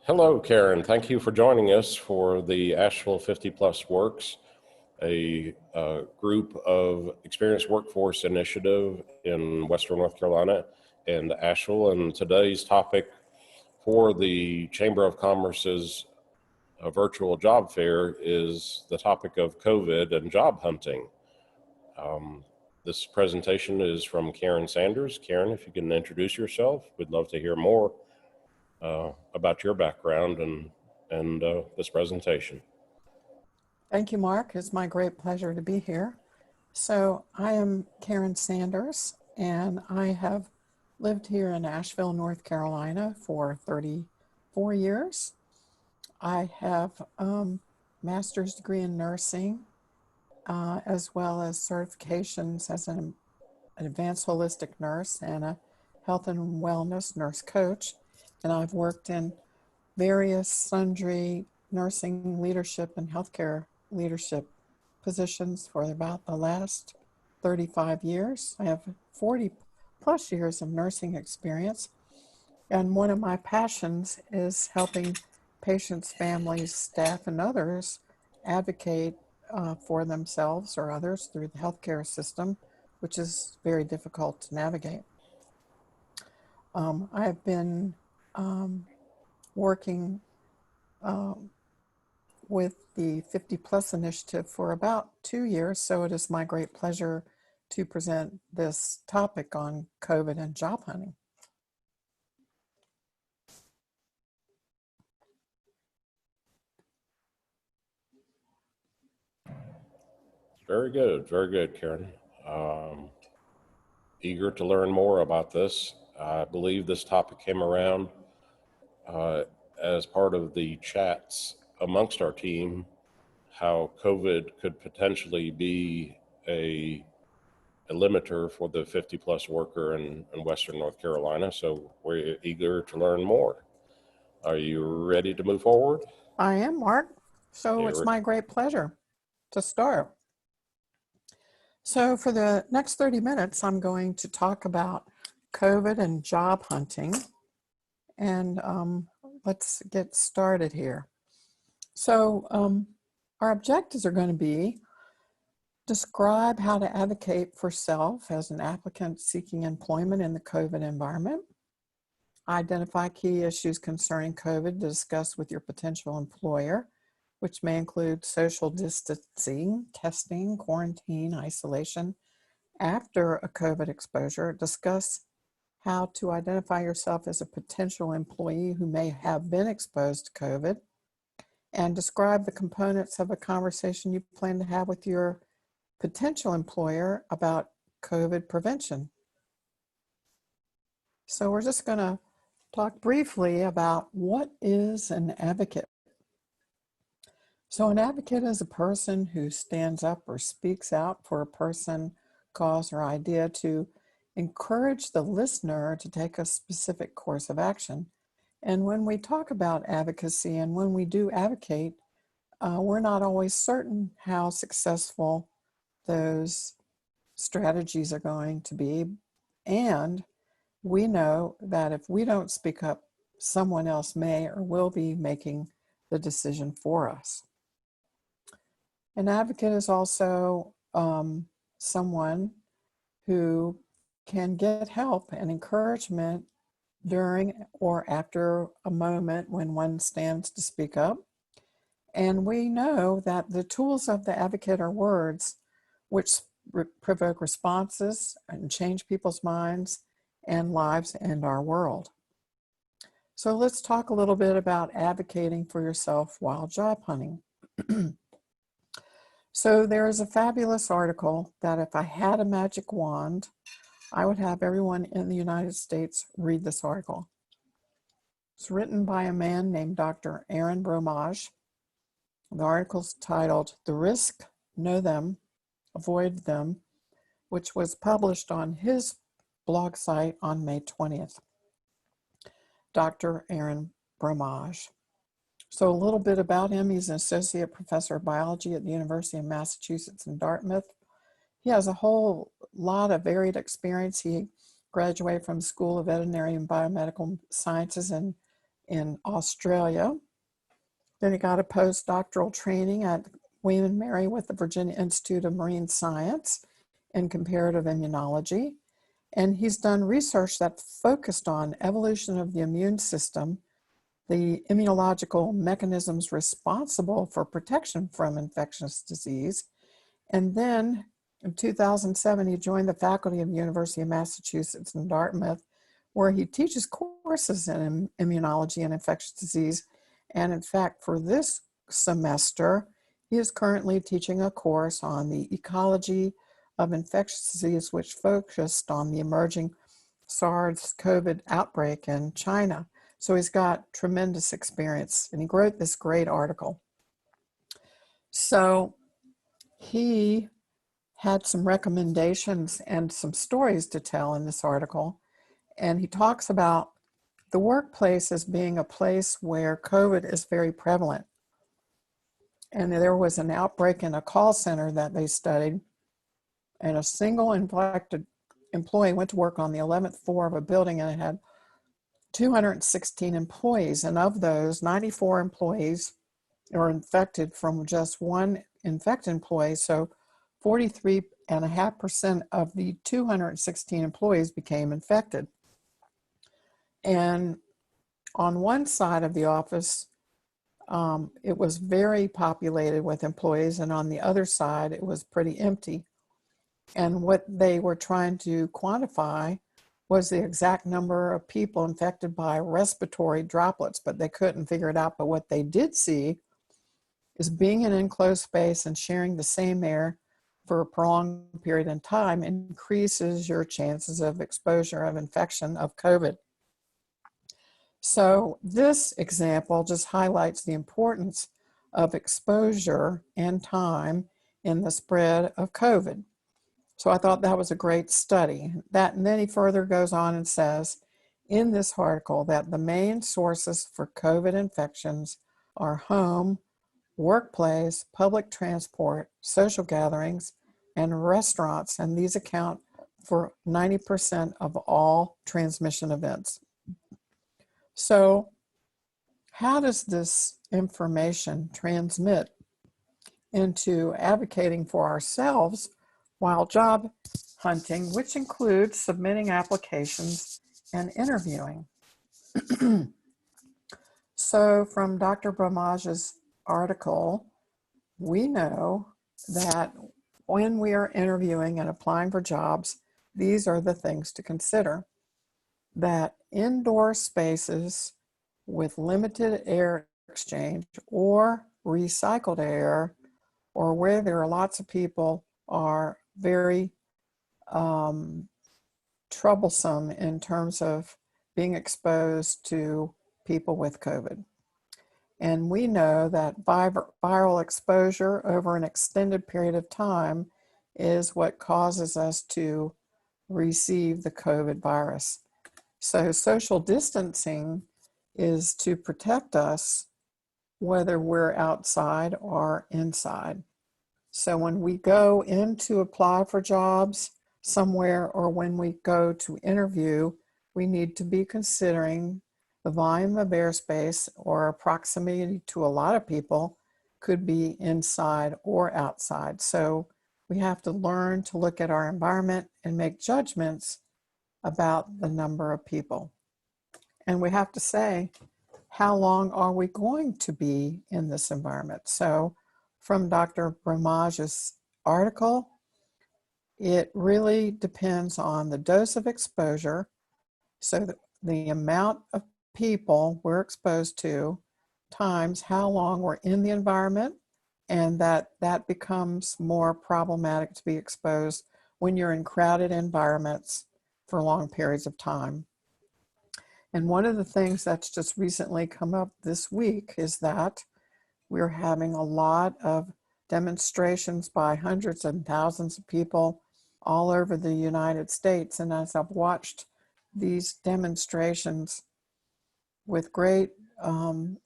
Hello, Karen. Thank you for joining us for the Asheville 50 Plus Works, a group of experienced workforce initiative in Western North Carolina and Asheville. And today's topic for the Chamber of Commerce's virtual job fair is the topic of COVID and job hunting. This presentation is from Karen Sanders. Karen, if you can introduce yourself, we'd love to hear more about your background and this presentation. Thank you, Mark. It's my great pleasure to be here. So I am Karen Sanders, and I have lived here in Asheville, North Carolina for 34 years. I have a master's degree in nursing, as well as certifications as an advanced holistic nurse and a health and wellness nurse coach. And I've worked in various sundry nursing leadership and healthcare leadership positions for about the last 35 years. I have 40 plus years of nursing experience. And one of my passions is helping patients, families, staff, and others advocate for themselves or others through the healthcare system, which is very difficult to navigate. I've been working with the 50 Plus initiative for about 2 years, so it is my great pleasure to present this topic on COVID and job hunting. Very good, Karen. Eager to learn more about this. I believe this topic came around as part of the chats amongst our team, how COVID could potentially be a limiter for the 50 plus worker in Western North Carolina. So we're eager to learn more. Are you ready to move forward? I am, Mark. So it's my great pleasure to start. So for the next 30 minutes, I'm going to talk about COVID and job hunting. And let's get started here. So our objectives are going to be describe how to advocate for self as an applicant seeking employment in the COVID environment, identify key issues concerning COVID to discuss with your potential employer, which may include social distancing, testing, quarantine, isolation after a COVID exposure, discuss how to identify yourself as a potential employee who may have been exposed to COVID, and describe the components of a conversation you plan to have with your potential employer about COVID prevention. So we're just going to talk briefly about what is an advocate. So an advocate is a person who stands up or speaks out for a person, cause, or idea to encourage the listener to take a specific course of action. And when we talk about advocacy and when we do advocate, we're not always certain how successful those strategies are going to be. And we know that if we don't speak up, someone else may or will be making the decision for us. An advocate is also someone who can get help and encouragement during or after a moment when one stands to speak up. And we know that the tools of the advocate are words which provoke responses and change people's minds and lives and our world. So let's talk a little bit about advocating for yourself while job hunting. So there is a fabulous article that if I had a magic wand, I would have everyone in the United States read this article. It's written by a man named Dr. Erin Bromage. The article's titled "The Risk, Know Them, Avoid Them," which was published on his blog site on May 20th. Dr. Erin Bromage. So a little bit about him. He's an associate professor of biology at the University of Massachusetts in Dartmouth. He has a whole lot of varied experience. He graduated from the School of Veterinary and Biomedical Sciences and in Australia. Then he got a postdoctoral training at William and Mary with the Virginia Institute of Marine Science in comparative immunology. And he's done research that focused on evolution of the immune system, the immunological mechanisms responsible for protection from infectious disease. And then in 2007, he joined the faculty of the University of Massachusetts in Dartmouth, where he teaches courses in immunology and infectious disease. And in fact, for this semester, he is currently teaching a course on the ecology of infectious disease, which focused on the emerging SARS-CoV outbreak in China. So he's got tremendous experience, and he wrote this great article. So he had some recommendations and some stories to tell in this article. And he talks about the workplace as being a place where COVID is very prevalent. And there was an outbreak in a call center that they studied, and a single infected employee went to work on the 11th floor of a building, and it had 216 employees. And of those, 94 employees are infected from just one infected employee. So 43.5% of the 216 employees became infected. And on one side of the office, it was very populated with employees, and on the other side, it was pretty empty. And what they were trying to quantify was the exact number of people infected by respiratory droplets, but they couldn't figure it out. But what they did see is being in an enclosed space and sharing the same air for a prolonged period in time increases your chances of exposure of infection of COVID. So this example just highlights the importance of exposure and time in the spread of COVID. So I thought that was a great study. And then he further goes on and says in this article that the main sources for COVID infections are home, workplace, public transport, social gatherings, and restaurants, and these account for 90% of all transmission events. So how does this information transmit into advocating for ourselves while job hunting, which includes submitting applications and interviewing? So from Dr. Bromage's article, we know that when we are interviewing and applying for jobs, these are the things to consider. That indoor spaces with limited air exchange or recycled air, or where there are lots of people, are very troublesome in terms of being exposed to people with COVID. And we know that viral exposure over an extended period of time is what causes us to receive the COVID virus. So social distancing is to protect us whether we're outside or inside. So when we go in to apply for jobs somewhere, or when we go to interview, we need to be considering the volume of airspace, or proximity to a lot of people could be inside or outside. So we have to learn to look at our environment and make judgments about the number of people. And we have to say, how long are we going to be in this environment? So from Dr. Bromage's article, it really depends on the dose of exposure. So the amount of people we're exposed to times how long we're in the environment, and that becomes more problematic to be exposed when you're in crowded environments for long periods of time. And one of the things that's just recently come up this week is that we're having a lot of demonstrations by hundreds and thousands of people all over the United States. And as I've watched these demonstrations with great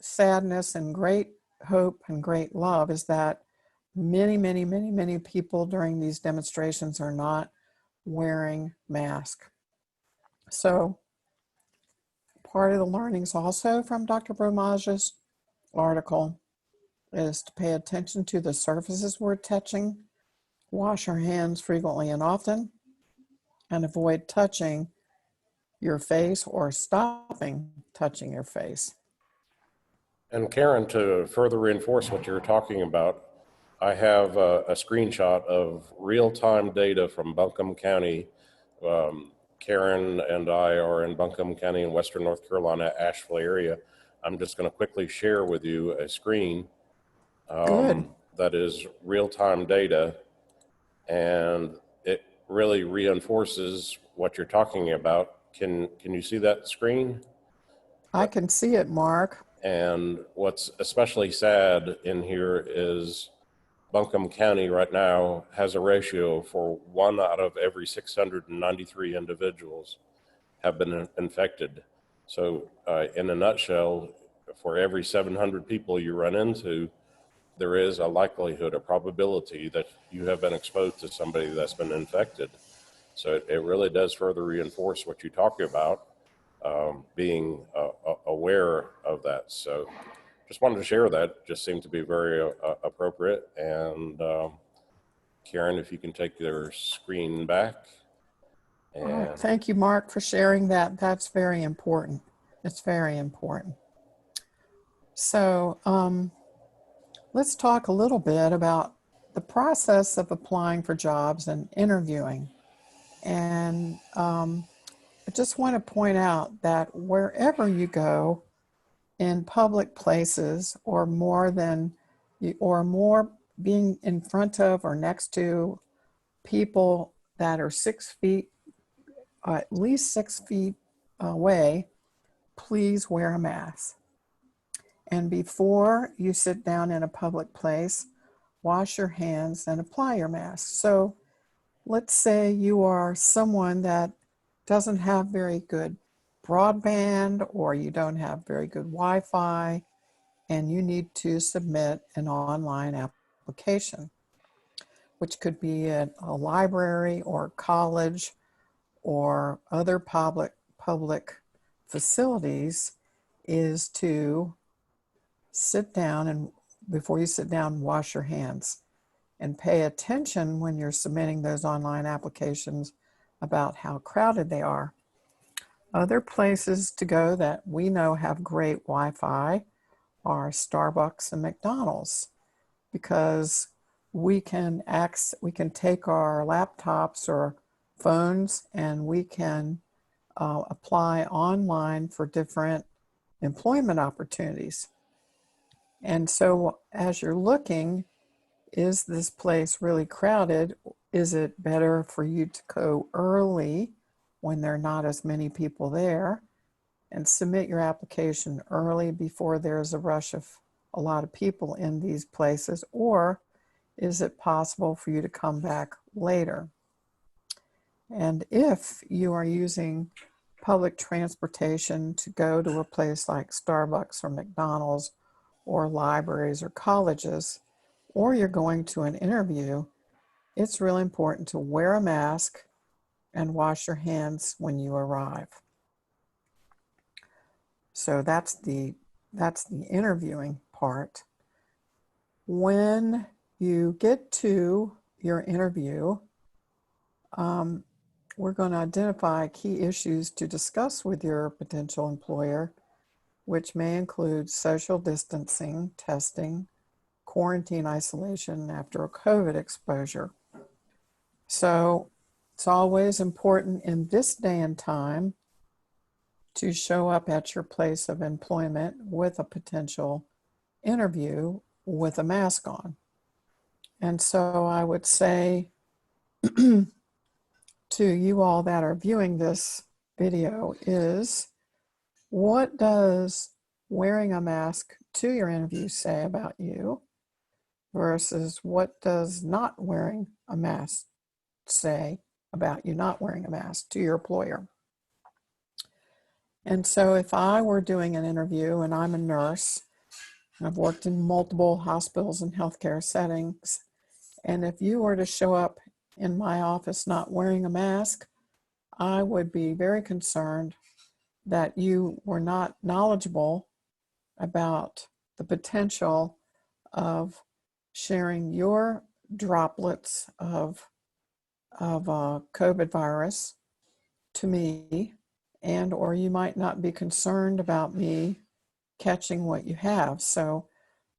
sadness and great hope and great love, is that many people during these demonstrations are not wearing masks. So part of the learnings also from Dr. Bromage's article is to pay attention to the surfaces we're touching, wash our hands frequently and often, and avoid touching your face or stopping touching your face. And Karen, to further reinforce what you're talking about, I have a screenshot of real-time data from Buncombe County. Karen and I are in Buncombe County in Western North Carolina, Asheville area. I'm just going to quickly share with you a screen that is real-time data, and it really reinforces what you're talking about. Can you see that screen? I can see it, Mark. And what's especially sad in here is Buncombe County right now has a ratio for 1 out of every 693 individuals have been infected. So in a nutshell, for every 700 people you run into, there is a likelihood, a probability that you have been exposed to somebody that's been infected. So it really does further reinforce what you talk about, being aware of that. So just wanted to share that. Just seemed to be very appropriate. And Karen, if you can take your screen back. All right. Thank you, Mark, for sharing that. That's very important. It's very important. So let's talk a little bit about the process of applying for jobs and interviewing. And I just want to point out that wherever you go in public places, or more being in front of or next to people that are 6 feet, at least 6 feet away, please wear a mask. And before you sit down in a public place, wash your hands and apply your mask. So let's say you are someone that doesn't have very good broadband, or you don't have very good Wi-Fi, and you need to submit an online application, which could be at a library or college or other public facilities, is to sit down, and before you sit down, wash your hands and pay attention when you're submitting those online applications about how crowded they are. Other places to go that we know have great Wi-Fi are Starbucks and McDonald's, because we can take our laptops or phones and we can apply online for different employment opportunities. And so as you're looking, is this place really crowded? Is it better for you to go early when there are not as many people there and submit your application early before there's a rush of a lot of people in these places? Or is it possible for you to come back later? And if you are using public transportation to go to a place like Starbucks or McDonald's or libraries or colleges, or you're going to an interview, it's really important to wear a mask and wash your hands when you arrive. So that's the interviewing part. When you get to your interview, we're going to identify key issues to discuss with your potential employer, which may include social distancing, testing, quarantine isolation after a COVID exposure. So it's always important in this day and time to show up at your place of employment with a potential interview with a mask on. And so I would say to you all that are viewing this video is, what does wearing a mask to your interview say about you versus what does not wearing a mask say about you not wearing a mask to your employer? And so if I were doing an interview and I'm a nurse, and I've worked in multiple hospitals and healthcare settings, and if you were to show up in my office not wearing a mask, I would be very concerned that you were not knowledgeable about the potential of sharing your droplets of COVID virus to me, and or you might not be concerned about me catching what you have. So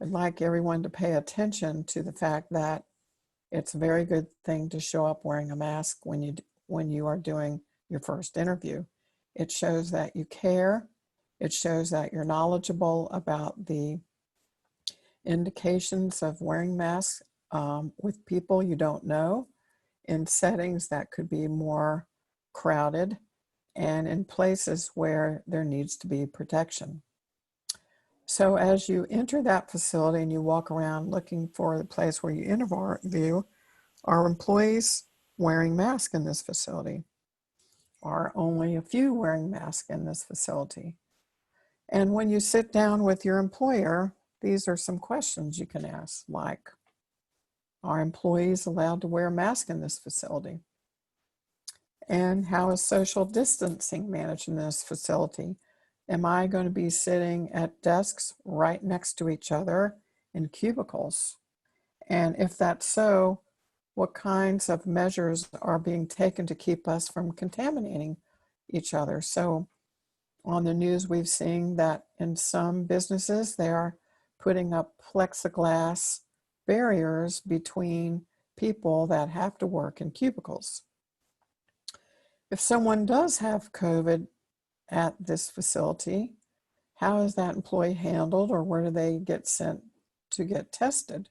I'd like everyone to pay attention to the fact that it's a very good thing to show up wearing a mask when you are doing your first interview. It shows that you care. It shows that you're knowledgeable about the indications of wearing masks with people you don't know in settings that could be more crowded and in places where there needs to be protection. So as you enter that facility and you walk around looking for the place where you interview, are employees wearing masks in this facility? Are only a few wearing masks in this facility? And when you sit down with your employer, these are some questions you can ask, like, are employees allowed to wear a mask in this facility? And how is social distancing managed in this facility? Am I going to be sitting at desks right next to each other in cubicles? And if that's so, what kinds of measures are being taken to keep us from contaminating each other? So on the news, we've seen that in some businesses, they are putting up plexiglass barriers between people that have to work in cubicles. If someone does have COVID at this facility, how is that employee handled, or where do they get sent to get tested?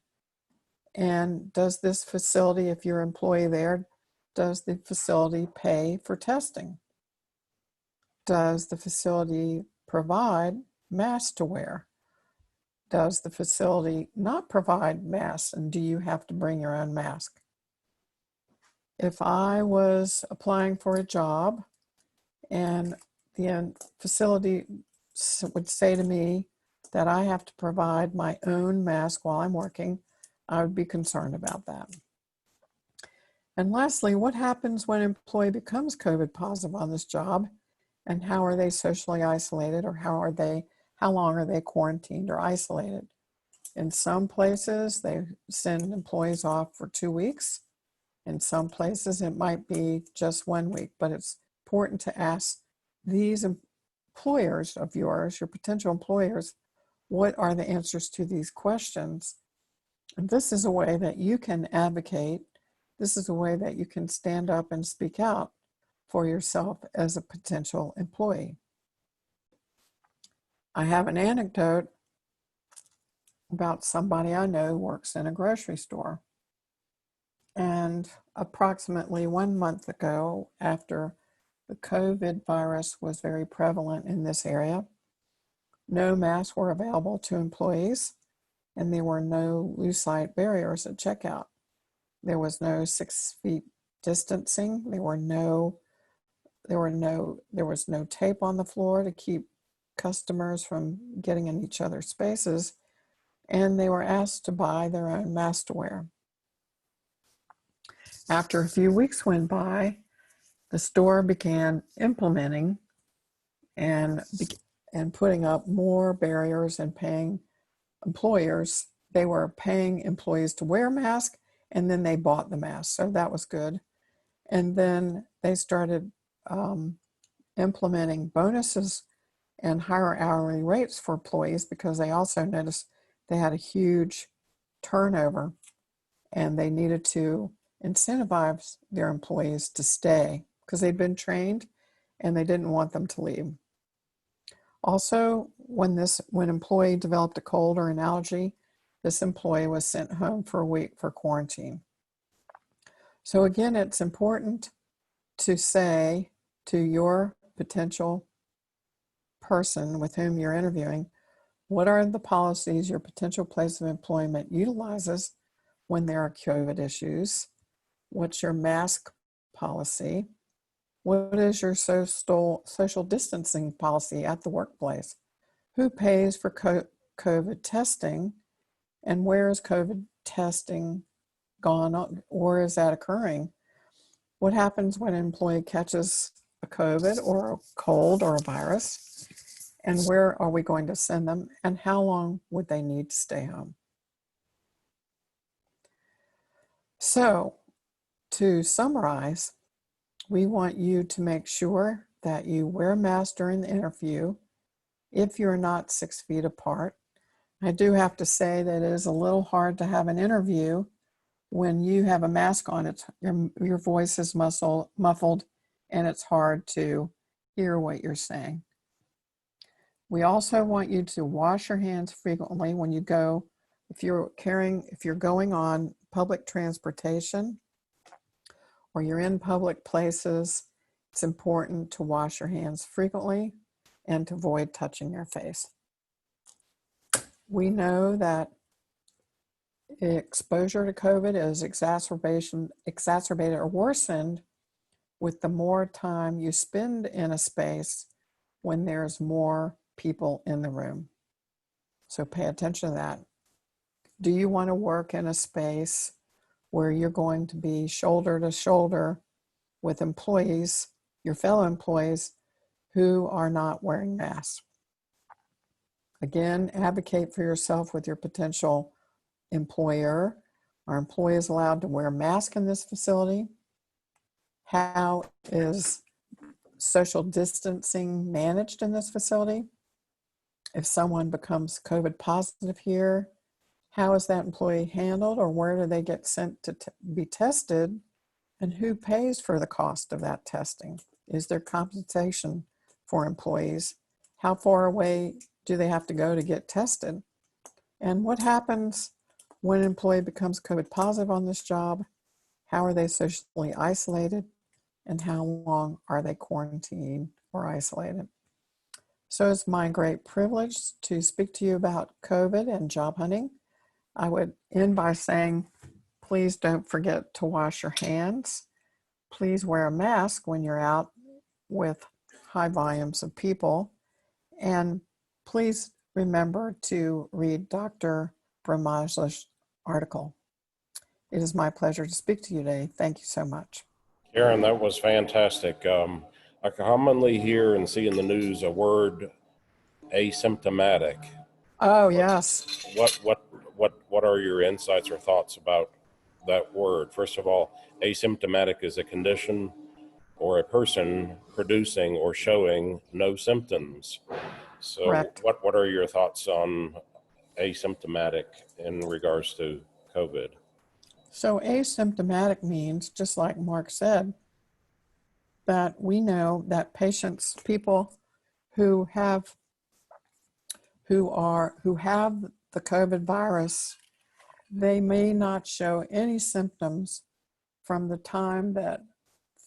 And does this facility, if you're an employee there, does the facility pay for testing? Does the facility provide masks to wear? Does the facility not provide masks, and do you have to bring your own mask? If I was applying for a job and the facility would say to me that I have to provide my own mask while I'm working, I would be concerned about that. And lastly, what happens when an employee becomes COVID positive on this job, and how are they socially isolated, or how long are they quarantined or isolated? In some places, they send employees off for 2 weeks. In some places, it might be just 1 week, but it's important to ask these employers of yours, your potential employers, what are the answers to these questions? And this is a way that you can advocate. This is a way that you can stand up and speak out for yourself as a potential employee. I have an anecdote about somebody I know who works in a grocery store. And approximately 1 month ago, after the COVID virus was very prevalent in this area, no masks were available to employees, and there were no lucite barriers at checkout. There was no 6 feet distancing. There was no tape on the floor to keep customers from getting in each other's spaces, and they were asked to buy their own mask to wear. After a few weeks went by, the store began implementing and putting up more barriers and paying employers. They were paying employees to wear masks, and then they bought the mask, so that was good. And then they started implementing bonuses and higher hourly rates for employees, because they also noticed they had a huge turnover and they needed to incentivize their employees to stay because they'd been trained and they didn't want them to leave. Also, when employee developed a cold or an allergy, this employee was sent home for a week for quarantine. So again, it's important to say to your potential person with whom you're interviewing, what are the policies your potential place of employment utilizes when there are COVID issues? What's your mask policy? What is your social distancing policy at the workplace? Who pays for COVID testing? And where is COVID testing gone on, or is that occurring? What happens when an employee catches a COVID or a cold or a virus? And where are we going to send them? And how long would they need to stay home? So, to summarize, we want you to make sure that you wear a mask during the interview if you're not 6 feet apart. I do have to say that it is a little hard to have an interview when you have a mask on. Your voice is muffled and it's hard to hear what you're saying. We also want you to wash your hands frequently when you go, if you're going on public transportation or you're in public places. It's important to wash your hands frequently and to avoid touching your face. We know that exposure to COVID is exacerbated or worsened with the more time you spend in a space when there's more people in the room. So pay attention to that. Do you want to work in a space where you're going to be shoulder to shoulder with employees, your fellow employees, who are not wearing masks? Again, advocate for yourself with your potential employer. Are employees allowed to wear masks in this facility? How is social distancing managed in this facility? If someone becomes COVID positive here, how is that employee handled, or where do they get sent to be tested? And who pays for the cost of that testing? Is there compensation for employees? How far away do they have to go to get tested? And what happens when an employee becomes COVID positive on this job? How are they socially isolated? And how long are they quarantined or isolated? So it's my great privilege to speak to you about COVID and job hunting. I would end by saying, please don't forget to wash your hands. Please wear a mask when you're out with high volumes of people. And please remember to read Dr. Bromage's article. It is my pleasure to speak to you today. Thank you so much. Erin, that was fantastic. I commonly hear and see in the news a word, asymptomatic. Oh, yes. What are your insights or thoughts about that word? First of all, asymptomatic is a condition or a person producing or showing no symptoms. So Correct. what are your thoughts on asymptomatic in regards to COVID? So asymptomatic means, just like Mark said, that we know that people who have the COVID virus, they may not show any symptoms from the time that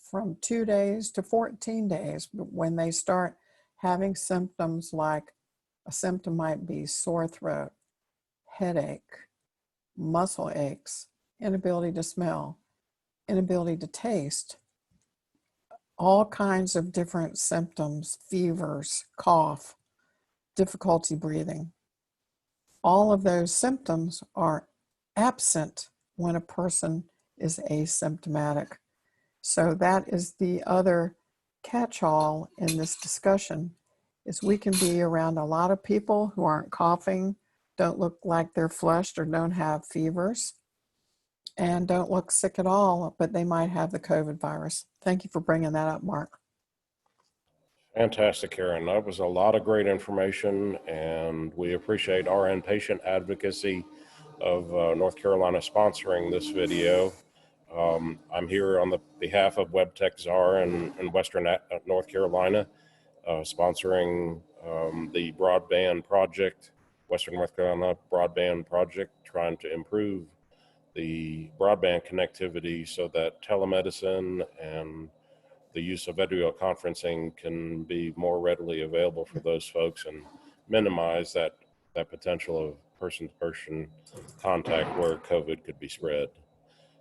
from 2 days to 14 days when they start having symptoms. Like a symptom might be sore throat, headache, muscle aches, inability to smell, inability to taste, all kinds of different symptoms, fevers, cough, difficulty breathing. All of those symptoms are absent when a person is asymptomatic. So that is the other catch-all in this discussion, is we can be around a lot of people who aren't coughing, don't look like they're flushed, or don't have fevers, and don't look sick at all, but they might have the COVID virus. Thank you for bringing that up, Mark. Fantastic, Erin. That was a lot of great information, and we appreciate RN Patient Advocacy of North Carolina sponsoring this video. I'm here on the behalf of WebTech Czar in Western North Carolina, sponsoring the broadband project, Western North Carolina broadband project, trying to improve the broadband connectivity so that telemedicine and the use of video conferencing can be more readily available for those folks and minimize that potential of person-to-person contact where COVID could be spread.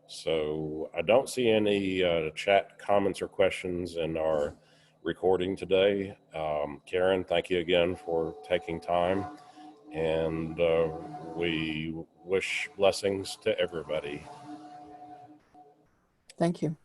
So I don't see any chat comments or questions in our recording today. Karen, thank you again for taking time, and we wish blessings to everybody. Thank you.